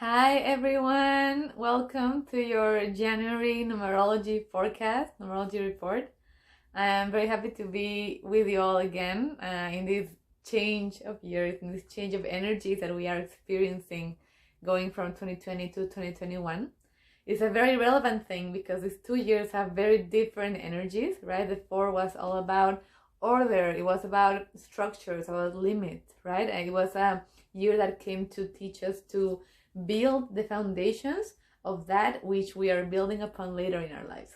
Hi everyone, welcome to your January numerology forecast, numerology report. I am very happy to be with you all again in this change of years, in this change of energies that we are experiencing going from 2020 to 2021. It's a very relevant thing because these 2 years have very different energies, right? The 4 was all about order, it was about structures, about limits, right? And it was a year that came to teach us to build the foundations of that which we are building upon later in our lives.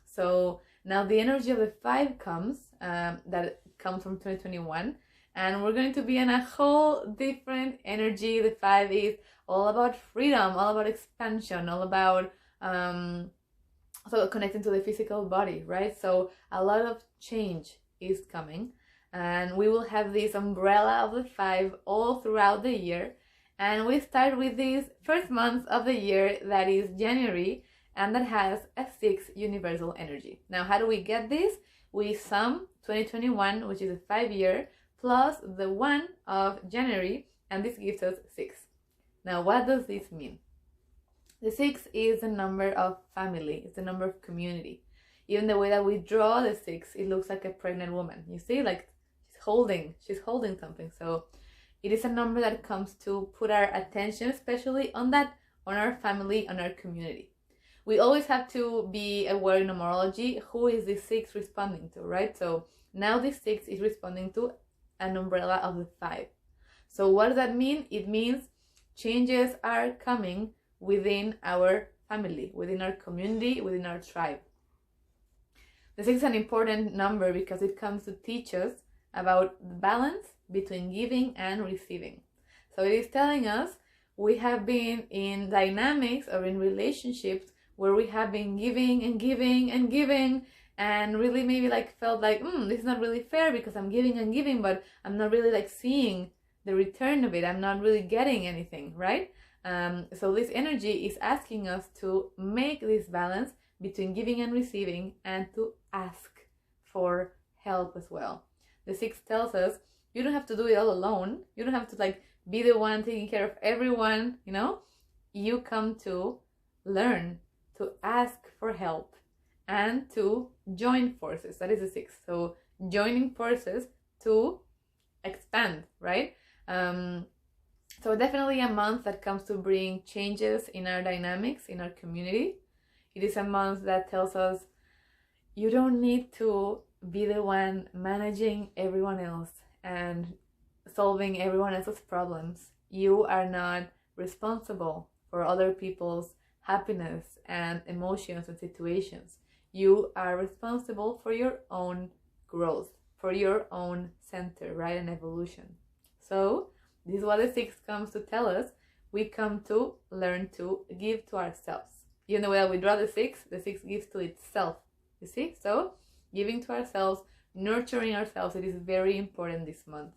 So now the energy of the 5 comes, that comes from 2021, and we're going to be in a whole different energy. The 5 is all about freedom, all about expansion, all about so connecting to the physical body, right? So a lot of change is coming, and we will have this umbrella of the 5 all throughout the year. And we start with this first month of the year, that is January, and that has a 6 universal energy. Now, how do we get this? We sum 2021, which is a 5-year, plus the 1 of January, and this gives us 6. Now, what does this mean? The 6 is the number of family, it's the number of community. Even the way that we draw the 6, it looks like a pregnant woman. You see, like she's holding something. So it is a number that comes to put our attention, especially on our family, on our community. We always have to be aware in numerology, who is this 6 responding to, right? So now this 6 is responding to an umbrella of the 5. So what does that mean? It means changes are coming within our family, within our community, within our tribe. The 6 is an important number because it comes to teach us about the balance between giving and receiving. So it is telling us we have been in dynamics or in relationships where we have been giving and giving and giving, and really maybe like felt like this is not really fair because I'm giving and giving, but I'm not really like seeing the return of it. I'm not really getting anything, right? So this energy is asking us to make this balance between giving and receiving, and to ask for help as well. The 6 tells us you don't have to do it all alone. You don't have to like be the one taking care of everyone, you know? You come to learn, to ask for help, and to join forces. That is the 6. So joining forces to expand, right? So definitely a month that comes to bring changes in our dynamics, in our community. It is a month that tells us you don't need to be the one managing everyone else and solving everyone else's problems. You are not responsible for other people's happiness and emotions and situations. You are responsible for your own growth, for your own center, right, and evolution. So this is what the 6 comes to tell us. We come to learn to give to ourselves. Even the way that we draw the 6 gives to itself. You see? So giving to ourselves, nurturing ourselves, it is very important this month.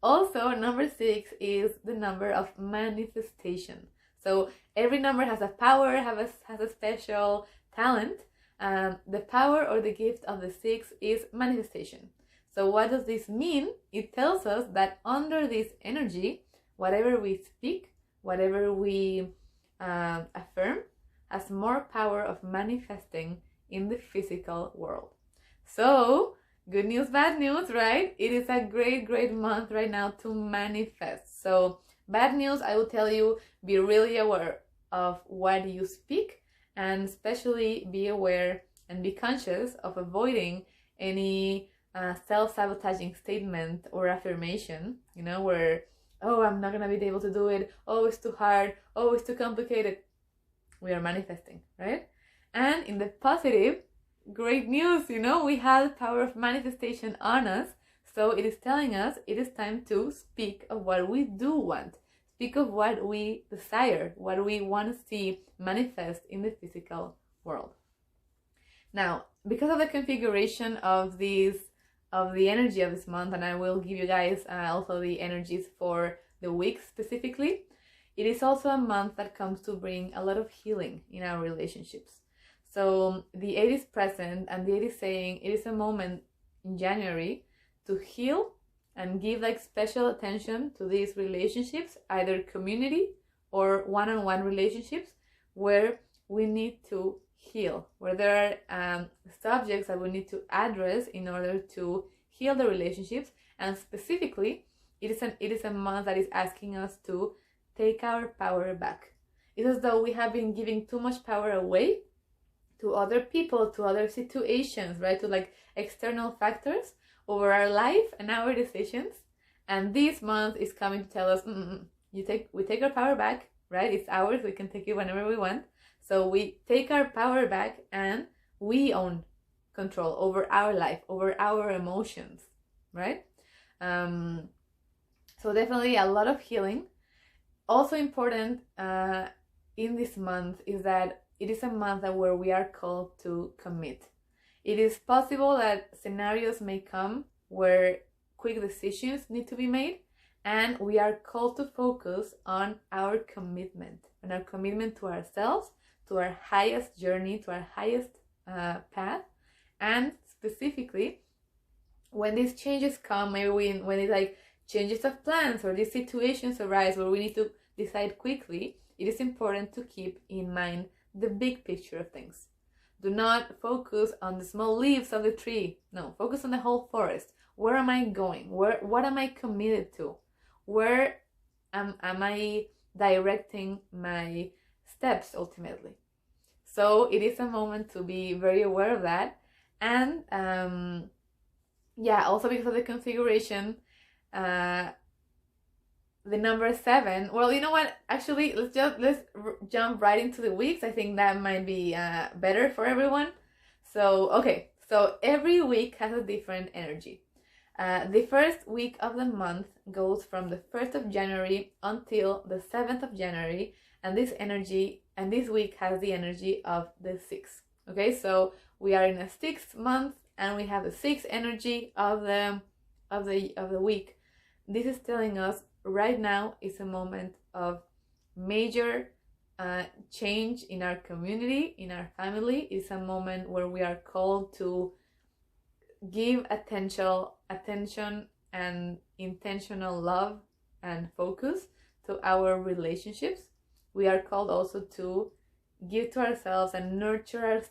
Also, number 6 is the number of manifestation. So every number has a power, has a special talent. The power or the gift of the 6 is manifestation. So what does this mean? It tells us that under this energy, whatever we speak, whatever we affirm, has more power of manifesting in the physical world. So good news, bad news, right? It is a great month right now to manifest. So bad news, I will tell you, be really aware of what you speak, and especially be aware and be conscious of avoiding any self-sabotaging statement or affirmation, you know, where, oh, I'm not gonna be able to do it, oh, it's too hard, oh, it's too complicated. We are manifesting, right? And in the positive, great news, you know, we have the power of manifestation on us. So it is telling us it is time to speak of what we do want, speak of what we desire, what we want to see manifest in the physical world. Now, because of the configuration of the energy of this month, and I will give you guys also the energies for the week specifically, it is also a month that comes to bring a lot of healing in our relationships. So the 8 is present, and the 8 is saying it is a moment in January to heal and give like special attention to these relationships, either community or one-on-one relationships where we need to heal, where there are subjects that we need to address in order to heal the relationships. And specifically, it is a month that is asking us to take our power back. It's as though we have been giving too much power away to other people, to other situations, right? To like external factors over our life and our decisions. And this month is coming to tell us, we take our power back, right? It's ours. We can take it whenever we want. So we take our power back and we own control over our life, over our emotions, right? So definitely a lot of healing. Also important in this month is that it is a month where we are called to commit. It is possible that scenarios may come where quick decisions need to be made, and we are called to focus on our commitment to ourselves, to our highest journey, to our highest path. And specifically, when these changes come, maybe when it's like changes of plans or these situations arise where we need to decide quickly, it is important to keep in mind the big picture of things. Do not focus on the small leaves of the tree. No, focus on the whole forest. Where am I going? What am I committed to? Where am I directing my steps ultimately? So it is a moment to be very aware of that. And also because of the configuration, the number 7, well, you know what, actually let's jump right into the weeks. I think that might be better for everyone. So every week has a different energy. The first week of the month goes from the 1st of January until the 7th of January, and this week has the energy of the 6th. Okay, so we are in a 6th month and we have the 6th energy of the week. This is telling us right now is a moment of major change in our community, in our family. It's a moment where we are called to give attention and intentional love and focus to our relationships. We are called also to give to ourselves and nurture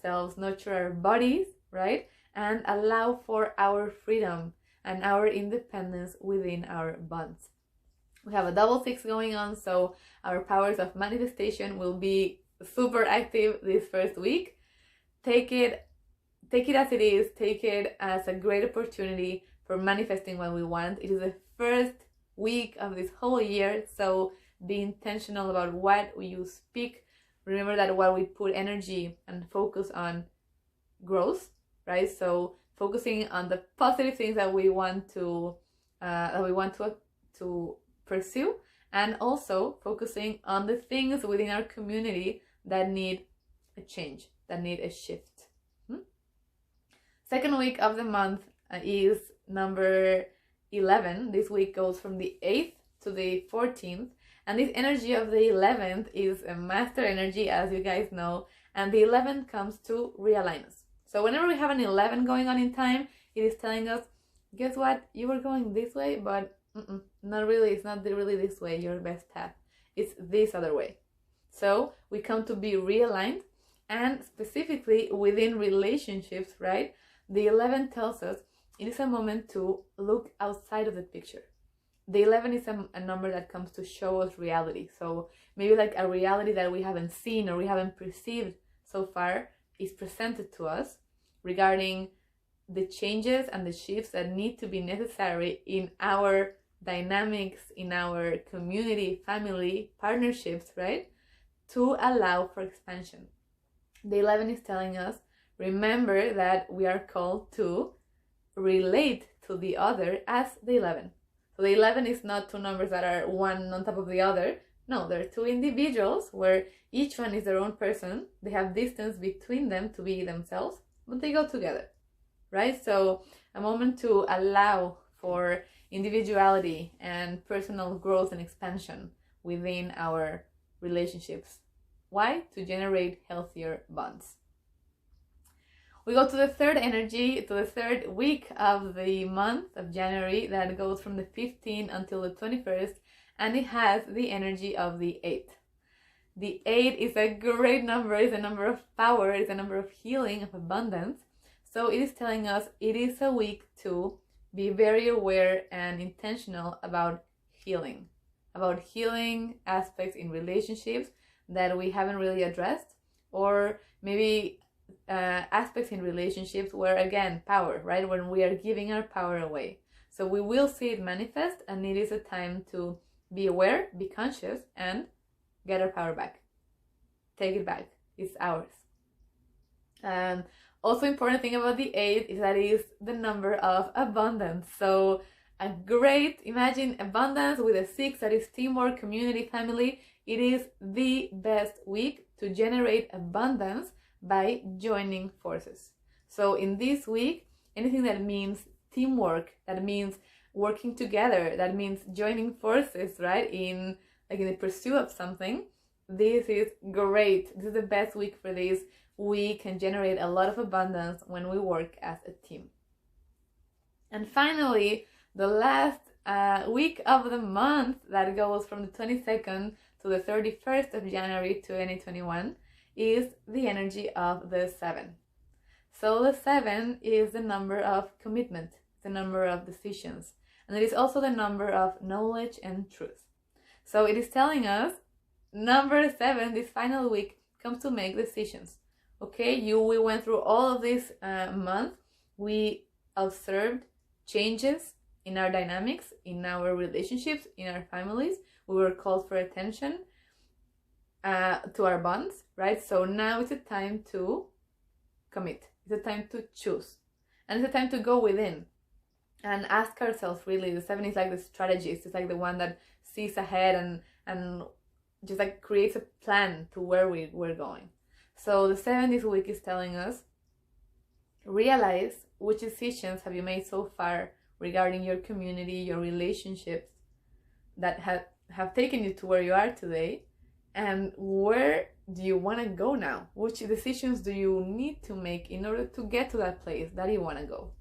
our bodies, right? And allow for our freedom and our independence within our bonds. We have a double 6 going on, so our powers of manifestation will be super active this first week. Take it as it is. Take it as a great opportunity for manifesting what we want. It is the first week of this whole year, so be intentional about what you speak. Remember that what we put energy and focus on grows, right? So focusing on the positive things that we want to pursue, and also focusing on the things within our community that need a change, that need a shift. Second week of the month is number 11. This week goes from the 8th to the 14th, and this energy of the 11th is a master energy, as you guys know, and the 11th comes to realign us. So whenever we have an 11 going on in time, it is telling us, guess what, you were going this way, but not really. It's not really this way, your best path. It's this other way. So we come to be realigned, and specifically within relationships, right? The 11 tells us it is a moment to look outside of the picture. The 11 is a number that comes to show us reality. So maybe like a reality that we haven't seen or we haven't perceived so far is presented to us regarding the changes and the shifts that need to be necessary in our dynamics, in our community, family, partnerships, right? To allow for expansion. The 11 is telling us, remember that we are called to relate to the other as the 11. So the 11 is not two numbers that are one on top of the other. No, they're two individuals where each one is their own person. They have distance between them to be themselves, but they go together, right? So a moment to allow for individuality and personal growth and expansion within our relationships. Why? To generate healthier bonds. We go to the third energy, to the third week of the month of January, that goes from the 15th until the 21st, and it has the energy of the 8th. The 8 is a great number, it's a number of power, it's a number of healing, of abundance. So it is telling us it is a week to be very aware and intentional about healing aspects in relationships that we haven't really addressed, or maybe aspects in relationships where, again, power, right? When we are giving our power away. So we will see it manifest, and it is a time to be aware, be conscious, and get our power back. Take it back. It's ours. Also, important thing about the 8 is that it is the number of abundance. So imagine abundance with a 6, that is teamwork, community, family. It is the best week to generate abundance by joining forces. So in this week, anything that means teamwork, that means working together, that means joining forces, right, in the pursuit of something, this is great. This is the best week for this. We can generate a lot of abundance when we work as a team. And finally, the last week of the month, that goes from the 22nd to the 31st of January 2021, is the energy of the 7. So the 7 is the number of commitment, the number of decisions, and it is also the number of knowledge and truth. So it is telling us number 7, this final week, comes to make decisions. Okay, we went through all of this month. We observed changes in our dynamics, in our relationships, in our families. We were called for attention to our bonds, right? So now it's a time to commit. It's a time to choose. And it's a time to go within and ask ourselves, really. The 7 is like the strategist. It's like the one that sees ahead and just like creates a plan to where we're going. So the 7 this week is telling us, realize which decisions have you made so far regarding your community, your relationships, that have taken you to where you are today, and where do you want to go now? Which decisions do you need to make in order to get to that place that you want to go?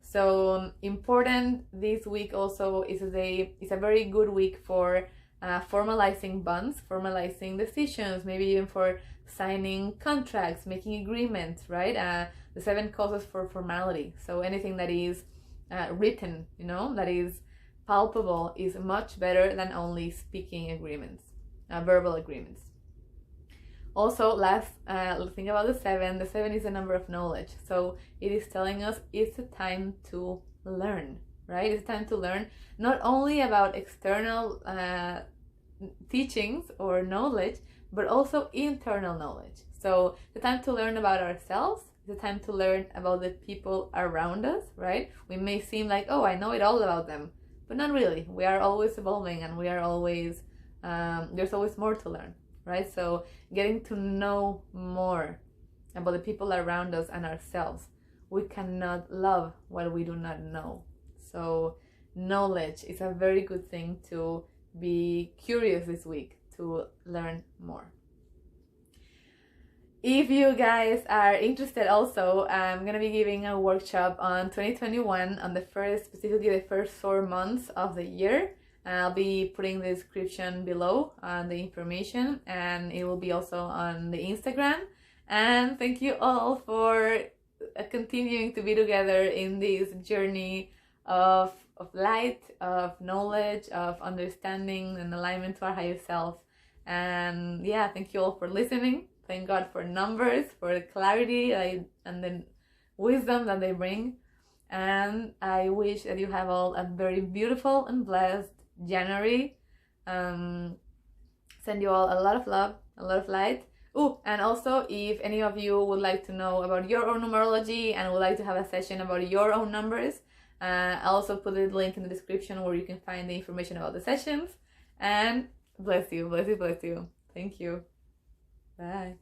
So important this week also is a very good week for formalizing bonds, formalizing decisions, maybe even for signing contracts, making agreements, right? The 7 calls us for formality. So anything that is written, that is palpable, is much better than only speaking agreements, verbal agreements. Also, last thing about the 7 is a number of knowledge. So it is telling us it's a time to learn, right? It's time to learn not only about external teachings or knowledge, but also internal knowledge. So the time to learn about ourselves, the time to learn about the people around us, right? We may seem like, oh, I know it all about them, but not really. We are always evolving, and we are always, there's always more to learn, right? So getting to know more about the people around us and ourselves. We cannot love what we do not know. So knowledge is a very good thing to be curious this week, to learn more. If you guys are interested also, I'm going to be giving a workshop on 2021 on specifically the first 4 months of the year. I'll be putting the description below on the information, and it will be also on the Instagram. And thank you all for continuing to be together in this journey of light, of knowledge, of understanding and alignment to our higher self. And yeah, thank you all for listening. Thank God for numbers, for the clarity and the wisdom that they bring. And I wish that you have all a very beautiful and blessed January. Send you all a lot of love, a lot of light. Oh, and also, if any of you would like to know about your own numerology and would like to have a session about your own numbers, I'll also put the link in the description where you can find the information about the sessions. And bless you, bless you, bless you. Thank you. Bye.